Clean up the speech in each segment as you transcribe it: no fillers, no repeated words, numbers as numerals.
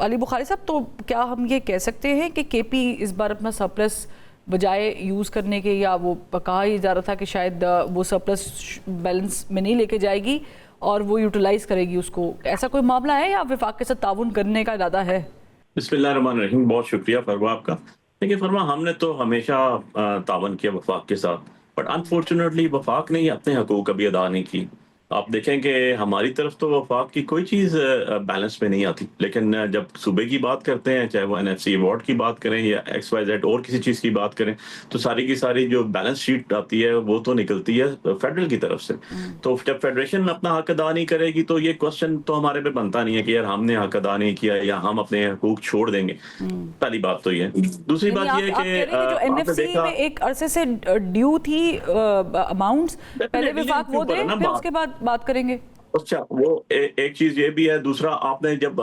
अली बुखारी साहब, तो क्या हम ये कह सकते हैं कि केपी इस बार अपना सरप्लस बजाय यूज़ करने के, या वो कहा ही जा रहा था कि शायद वो सरप्लस बैलेंस में नहीं लेके जाएगी और वो यूटिलाइज़ करेगी उसको, ऐसा कोई मामला है या वफाक के साथ ताउन करने का इरादा है? बिस्मिल्लाहिर्रहमानिर्रहीम, बहुत शुक्रिया फरमा आपका। देखिए फरमा, हमने तो हमेशा तावन किया वफाक के साथ, बट अनफॉर्चुनेटली वफाक ने अपने हकूक कभी अदा नहीं की। आप देखें कि हमारी तरफ तो वफाक की कोई चीज़ बैलेंस में नहीं आती, लेकिन जब सूबे की बात करते हैं, चाहे वो एनएफसी अवार्ड की बात करें या XYZ और किसी चीज़ की बात करें, तो सारी की सारी जो बैलेंस शीट आती है वो तो निकलती है फेडरल की तरफ से। तो जब फेडरेशन अपना हक अदा नहीं करेगी तो ये क्वेश्चन तो हमारे पे बनता नहीं है कि यार हमने हक अदा नहीं किया या हम अपने हकूक छोड़ देंगे। पहली बात तो ये। दूसरी यानी बात ये है आप कह रहे हैं कि जो आपने एनएफसी देखा में एक अरसे से ड्यू थी अमाउंट्स, पहले डेफिनेटली वफाक इनके वो ऊपर दे, है ना फिर बात। उसके बाद बात करेंगे। अच्छा, वो एक चीज ये भी है। दूसरा, आपने जब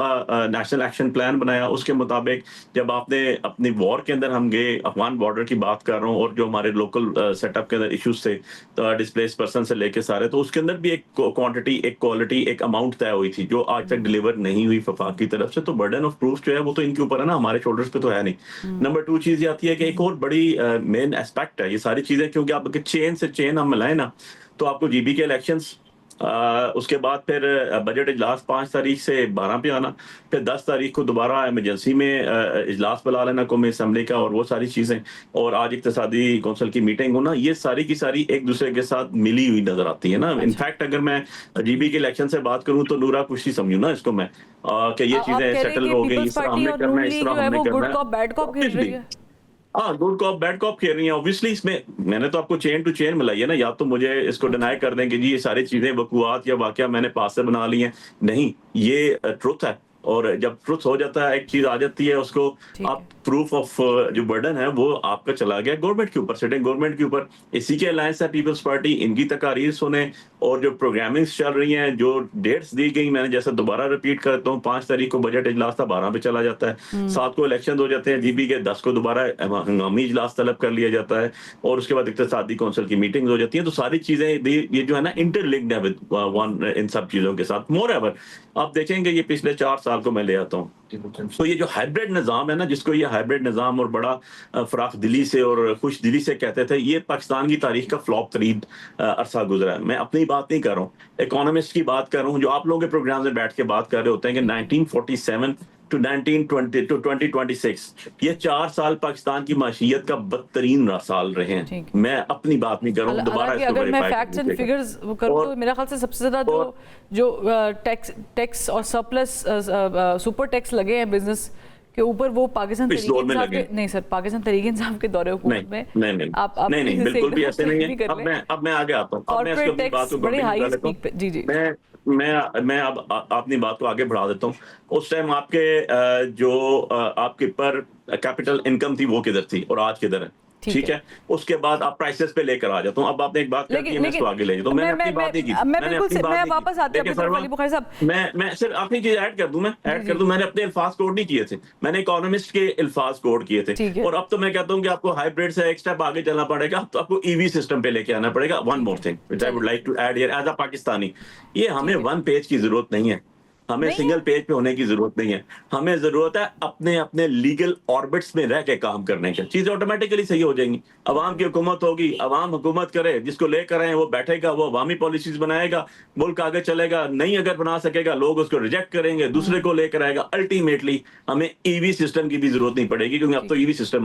नेशनल एक्शन प्लान बनाया उसके मुताबिक जब आपने अपनी वॉर के अंदर, हम गए अफगान बॉर्डर की बात कर रहा हूँ, और जो हमारे लोकल सेटअप के अंदर इश्यूज थे, तो डिस्प्लेस पर्सन से लेके सारे, तो उसके अंदर भी एक क्वांटिटी, एक क्वालिटी, एक अमाउंट तय हुई थी जो आज तक डिलीवर नहीं हुई वफाक की तरफ से। तो बर्डन ऑफ प्रूफ जो है वो तो इनके ऊपर है ना, हमारे शोल्डर्स पे तो है नहीं। नंबर 2 चीज ये आती है कि एक और बड़ी मेन एस्पेक्ट है ये सारी चीजें, क्योंकि आप चेन से चेन हम मिलाएं ना, तो आपको जीबी के इलेक्शंस, उसके बाद फिर बजट इजलास 5 तारीख से 12 पे आना, फिर 10 तारीख को दोबारा इमरजेंसी में इजलास बुला लेना कौमी असम्बली का, और वो सारी चीज़ें, और आज इक्तिसादी कौंसिल की मीटिंग होना, ये सारी की सारी एक दूसरे के साथ मिली हुई नजर आती है ना। अच्छा, इनफैक्ट अगर मैं जीबी के इलेक्शन से बात करूं तो नूरा कुश्ती समझू ना इसको मैं, कि ये आप चीजें कह रहे हैं सेटल कि हो गई, पीपल्स इस तरह पार्टी हमने और करना नून है, इस लीग तरह जो है हमने वो करना गुड है। कॉप बैड कॉप खेल रही ऑब्वियसली, है। हाँ, गुड कॉप बैड कॉप खेल रही हैं। ऑब्वियसली इसमें मैंने तो आपको चेन टू चेन मिलाई है ना, या तो मुझे इसको डिनाई अच्छा, कर दें कि जी ये सारी चीजें वकुआत या वाकया मैंने पास से बना ली हैं। नहीं, ये ट्रुथ है, और जब ट्रुथ हो जाता है, एक चीज आ जाती है, उसको ठीक आप है। प्रूफ ऑफ जो बर्डन है वो आपका चला गया गवर्नमेंट के ऊपर, सिटिंग गवर्नमेंट के ऊपर। इसी के अलायंस है पीपल्स पार्टी, इनकी तकारीर सुने, और जो प्रोग्रामिंग्स चल रही हैं, जो डेट्स दी गई, मैंने जैसे दोबारा रिपीट करता हूँ, 5 तारीख को बजट इजलास था, 12 पे चला जाता है, 7 को इलेक्शन हो जाते हैं जीबी के, 10 को दोबारा हंगामी इजलास तलब कर लिया जाता है, और उसके बाद इक्तिसादी कौंसिल की मीटिंग हो जाती है। तो सारी चीजें ये जो है ना इंटरलिंक्ड है विद वन, इन सब चीजों के साथ। मोर एवर आप देखेंगे, ये पिछले 4 साल को मैं ले आता हूँ, तो ये जो हाइब्रिड निज़ाम है ना, जिसको ये हाइब्रिड निज़ाम और बड़ा फराख दिली से और खुश दिली से कहते थे, ये पाकिस्तान की तारीख का फ्लॉप तरीन अरसा गुजरा है। मैं अपनी बात नहीं कर रहा हूँ, इकोनॉमिस्ट की बात कर रहा हूँ, जो आप लोगों के प्रोग्राम में बैठ के बात कर रहे होते हैं कि ठीक है। 1947 टू 1920 टू 2026, ये 4 साल पाकिस्तान की माशियत का बदतरीन साल रहे हैं। ठीक। मैं अपनी बात नहीं कर रहा हूँ, दोबारा हालांकि इसको अगर मैं वेरीफाई कर फैक्ट्स एंड लीजिएगा। फिगर्स करूँ तो और मेरा ख्याल से सबसे ज़्यादा जो और जो टैक्स और सरप्लस सुपर टैक्स लगे हैं बिजनेस के ऊपर, वो पाकिस्तान इस तहरीक दौर में इंसाफ लगे के नहीं सर, पाकिस्तान तहरीक इंसाफ के दौरे नहीं, हुकूमत में नहीं, नहीं, आप नहीं, नहीं, प्लीज इसे बिल्कुल भी एकदम ऐसे नहीं चेंज है। भी कर लें। अब मैं आगे आता हूँ। अब मैं इसको कॉर्पोरेट अपनी बात टैक्स को बड़े कंटिन्यू कर हाई लेता हूँ। स्पीक पे। जी जी। मैं अब अपनी बात को आगे बढ़ा देता हूँ। उस टाइम आपके जो आपके पर कैपिटल इनकम थी वो किधर थी और आज किधर है, ठीक ठीक है। है? उसके बाद आप प्राइसेस पे लेकर आ जाता हूँ। अब आपने एक बात कर दी लेकिन है, मैं इसको लेकिन आगे ले जाता हूँ। मैं मैंने मैं अपनी बात नहीं की मैं थी, मैं मैंने बिल्कुल अपनी बात मैं नहीं की। वापस आती हूँ देखिए अपनी तरफ फरमा, अली बुखारी साहब। मैं सिर्फ अपनी चीज ऐड कर दूं, मैं जी ऐड कर जी। दूं, मैंने अपने अल्फाज कोड नहीं किए थे, मैंने इकोनॉमिस्ट के अल्फाज कोड किए थे। ठीक है। और अब तो मैं कहता हूं कि आपको हाइब्रिड से एक स्टेप आगे चलना पड़ेगा, तो आपको ईवी सिस्टम पे लेके आना पड़ेगा। वन ठीक मोर है। थिंग व्हिच आई वुड चलिए। Like to add here as a Pakistani, ये हमें ठीक है। वन पेज की जरूरत नहीं है, हमें नहीं है। सिंगल पेज पे होने की जरूरत नहीं है। हमें जरूरत है अपने अपने लीगल ऑर्बिट्स में रह के काम करने की, चीजें ऑटोमेटिकली सही हो जाएंगी। अवाम की हुकूमत होगी, अवाम हुकूमत करे, जिसको लेकर आए वो बैठेगा, वो अवामी पॉलिसीज बनाएगा, मुल्क आगे चलेगा। नहीं अगर बना सकेगा, लोग उसको रिजेक्ट करेंगे, दूसरे को लेकर आएगा। अल्टीमेटली हमें ईवी सिस्टम की भी जरूरत नहीं पड़ेगी, क्योंकि अब तो ठीक है। EV system